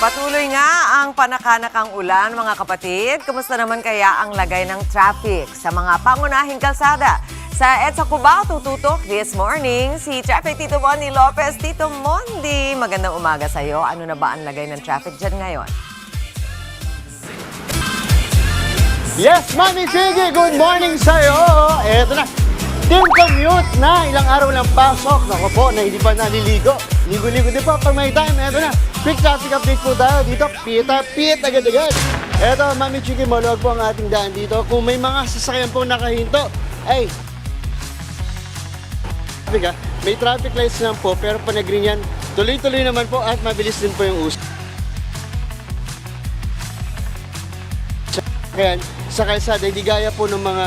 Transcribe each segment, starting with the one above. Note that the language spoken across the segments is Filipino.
Patuloy nga ang panakanakang ulan, mga kapatid. Kumusta naman kaya ang lagay ng traffic sa mga pangunahing kalsada? Sa EDSA Cubao, tututok this morning si Traffic Tito Mondi Lopez. Tito Mondi, magandang umaga sa'yo. Ano na ba ang lagay ng traffic dyan ngayon? Yes, Mami Chigi, good morning sa'yo. Eto na, team commute na, ilang araw lang pasok. Naku po, na hindi pa naliligo. Ligo-ligo din po pag may time. Eto na, quick traffic update po tayo dito. Pit agad-agad. Eto, Mami Chigi, maluwag po ang ating daan dito. Kung may mga sasakyan po nakahinto, ay, may traffic lights lang po, pero panag-green yan, tuloy-tuloy naman po at mabilis din po yung usap. Kaya sa kalsada, hindi gaya po ng mga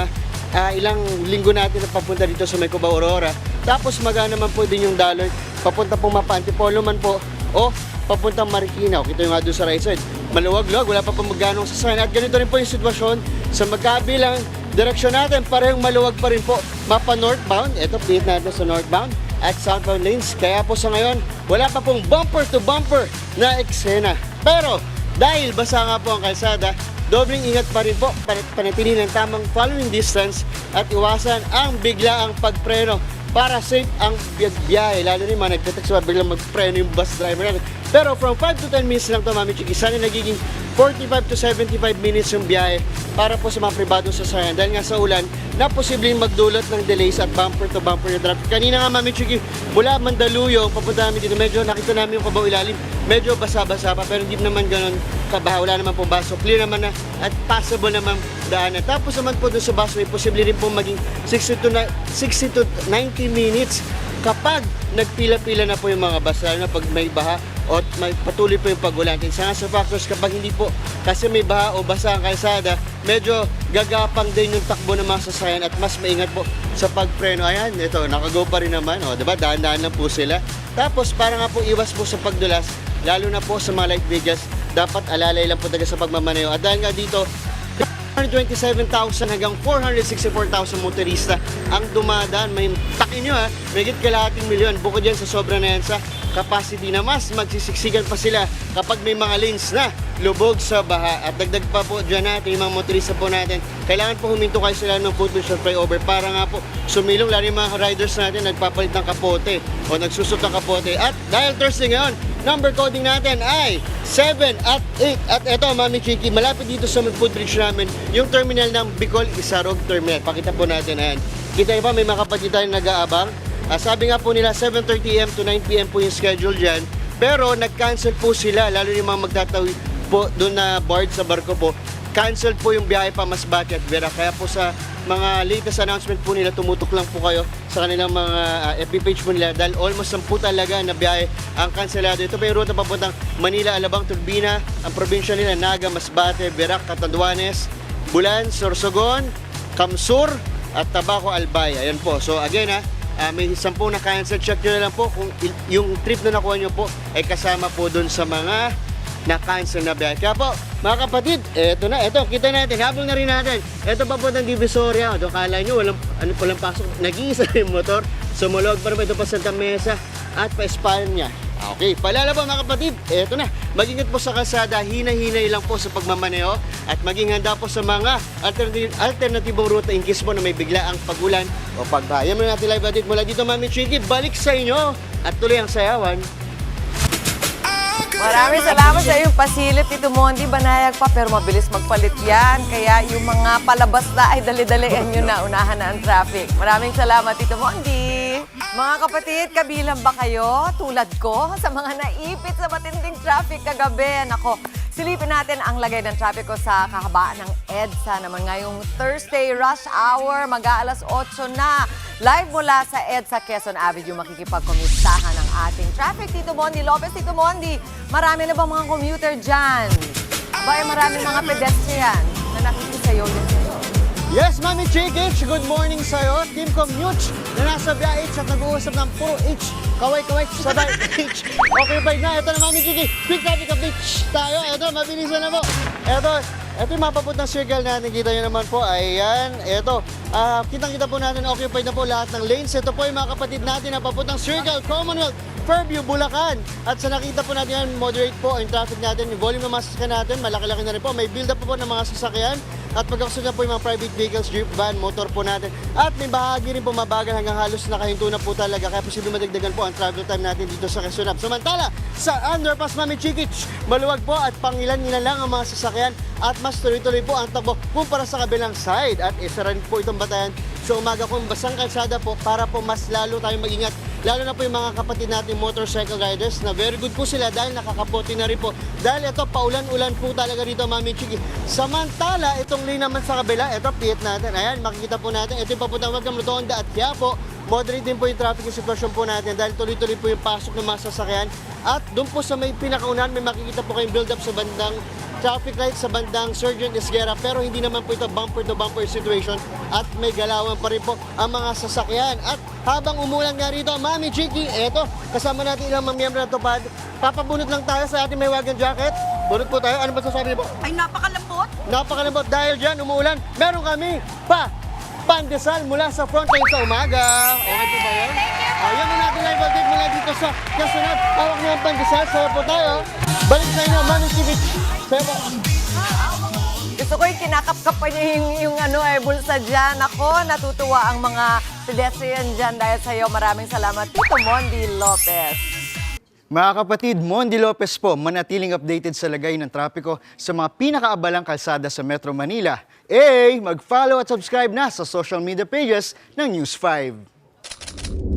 ilang linggo natin na papunta dito sa may Cubao, Aurora. Tapos magana naman po din yung daloy, papunta pong Mapa Antipolo man po o papuntang Marikina. Kita nyo nga doon sa right side. Maluwag-luwag, wala pa pong magganong sasakyan. At ganito rin po yung sitwasyon sa magkabilang direksyon natin. Parehong maluwag pa rin po. Mapa northbound, ito plate natin sa northbound at southbound lanes. Kaya po sa ngayon, wala pa pong bumper to bumper na eksena. Pero dahil basa nga po ang kalsada, dobling ingat pa rin po para panatilihin ang tamang following distance at iwasan ang biglaang pagpreno para safe ang biyahe. Lalo rin mga nagtatext ba biglang magpreno yung bus driver natin. Pero from 5 to 10 minutes lang ito, Mami Chiki. Sana nagiging 45 to 75 minutes yung biyahe para po sa mga pribadong sasakyan. Dahil nga sa ulan, na posibleng magdulot ng delays at bumper to bumper yung traffic. Kanina nga, Mami Chiki, mula Mandaluyong, papunta namin dito, medyo nakita namin yung Cubao ilalim. Medyo basa-basa pa, pero hindi naman ganun kabaha. Wala naman po baso. Clear naman na at passable naman daanan. Tapos naman po doon sa busway, posible rin po maging 60 to 90 minutes kapag nagpila-pila na po yung mga bus, lalo na pag may baha o may patuloy po yung pag-ulan. Isa nga sa factors kapag hindi po kasi may baha o basa ang kalsada, medyo gagapang din yung takbo ng mga sasakyan at mas maingat po sa pagpreno. Ayan, ito, nakago pa rin naman. O, diba? Daan-daan lang po sila. Tapos, para nga po iwas po sa pagdulas, lalo na po sa mga light vehicles, dapat alalay lang po talaga sa pagmamaneho. At dahil nga dito, 127,000 hanggang 464,000 motorista ang dumadaan. May takin nyo ha, may higit kalahating milyon. Bukod yan sa sobra na yan sa capacity na mas magsisiksikan pa sila kapag may mga lanes na lubog sa baha. At dagdag pa po dyan natin, yung mga motorista po natin, kailangan po huminto kayo sila ng footbridge flyover para nga po sumilong, lalo yung mga riders natin nagpapalit ng kapote o nagsusot ng kapote. At dahil Thursday ngayon, number coding natin ay 7 at 8. At eto, Mami Chiki, malapit dito sa footbridge namin, yung terminal ng Bicol Isarog Terminal. Pakita po natin, ayan. Kita nyo pa, may mga kapatid tayo nag-aabang. Sabi nga po nila, 7:30 AM to 9 PM po yung schedule dyan. Pero nag-cancel po sila, lalo yung mga magtatawid po doon na board sa barko po. Cancel po yung biyahe pa Masbate at Vera. Kaya po sa mga latest announcement po nila, tumutok lang po kayo sa kanilang mga FB page po nila dahil almost 10 talaga na biyahe ang kanselado. Ito pa yung ruta papuntang Manila, Alabang, Turbina, ang probinsya nila, Naga, Masbate, Verac, Catanduanes, Bulan, Sorsogon, Kamsur, at Tabaco, Albay. Ayan po. So again may 10 na cancel. Check nyo na lang po kung yung trip na nakuha nyo po ay kasama po dun sa mga na-cancel na biyahe. Kaya po, mga kapatid, eto na, eto, kita natin, habol na rin natin. Eto pa po ng Divisoria. Ito, kala nyo, walang pasok. Nag-iisa yung motor. Sumulog pa rin ito pa Santa Mesa at pa Espanya. Okay, paalala po mga kapatid, eto na. Mag-ingat po sa kalsada, hina-hinay lang po sa pagmamaneho at maging handa po sa mga alternatibong ruta in case po na may bigla ang pagulan o pagbaha. Yan muna natin live update mula dito, Mami Chiki. Balik sa inyo at tuloy ang sayawan. Maraming salamat sa iyong pasilip, Tito Mondi. Banayag pa, pero mabilis magpalit yan. Kaya yung mga palabas na ay dali-dalian nyo na. Unahan na ang traffic. Maraming salamat, Tito Mondi. Mga kapatid, kabilang ba kayo? Tulad ko, sa mga naipit sa matinding traffic kagabi. Nako, silipin natin ang lagay ng traffic ko sa kahabaan ng EDSA naman ngayong Thursday rush hour. Mag-aalas 8 na. Live mula sa EDSA Quezon Avenue, makikipagkomustahan ang ating traffic. Tito Mondi Lopez, Tito Mondi, marami na bang mga commuter dyan? Abay, maraming mga pedestrian na nakikisayo din sa'yo. Yes, Mami Chiki, good morning sa'yo. Team Commute na nasa BH at nag-uusap ng puro H. Kaway-kaway, sabay H. Okay, bye na. Ito na, Mami Chiki. Quick traffic update tayo. Ito, mabilisan na po. Ito, Ito yung mapapuntang circle natin. Kita nyo naman po. Ayan. Ito. Kitang-kita po natin occupied na po lahat ng lanes. Ito po yung mga kapatid natin na papuntang circle, Commonwealth, Fairview, Bulacan. At sa nakita po natin yan, moderate po yung traffic natin. Yung volume ng mga sasakyan natin, malaki-laki na rin po. May build up po ng mga sasakyan. At pagkakusod na po yung mga private vehicles, jeep, van, motor po natin. At may bahagi rin po mabagal hanggang halos nakahinto na po talaga. Kaya posible madagdagan po ang travel time natin dito sa Quezon. Samantala, sa underpass Mami Chiquich, maluwag po at pangilan-ilan lang ang mga sasakyan at mas tuloy-tuloy po ang takbo kumpara sa kabilang side. At isa rin po itong batayan sa umaga kung basang kalsada po para po mas lalo tayong mag-ingat. Lalo na po yung mga kapatid natin motorcycle riders na very good po sila dahil nakakapote na rin po. Dahil ito, paulan-ulan po talaga dito, Mami Chiki. Samantala, itong lane naman sa kabila, ito, pihit natin. Ayan, makikita po natin. Ito yung papuntang Magdam Rotonda at Quiapo. Moderate din po yung traffic yung sitwasyon po natin dahil tuloy-tuloy po yung pasok ng mga sasakyan. At doon po sa may pinakaunahan, may makikita po kayong build-up sa bandang traffic light sa bandang Sergeant Esguerra, pero hindi naman po ito bumper-to-bumper situation at may galawan pa rin po ang mga sasakyan. At habang umulan nga rito, Mami Chiki, eto, kasama natin ilang mga miyembro ng tupad. Papabunot lang tayo sa ating may wagon jacket. Bunot po tayo. Ano ba sasabi mo? Ay, napakalambot. Napakalambot dahil dyan, umuulan. Meron kami pandesal mula sa front line sa umaga. Okay po ba yun? Ayan mo natin live update mula dito sa Quezon. Hawak niyo ang pandesal. Sayo po tayo. Balik sa inyo, Mami Chiki. Sayo po. Gusto ko yung kinakapkap pa niya yung bulsa dyan. Ako, natutuwa ang mga pedestrian dyan dahil sa'yo. Maraming salamat, Tito Mondi Lopez. Mga kapatid, Mondi Lopez po, manatiling updated sa lagay ng trapiko sa mga pinakaabalang kalsada sa Metro Manila. Mag-follow at subscribe na sa social media pages ng News 5.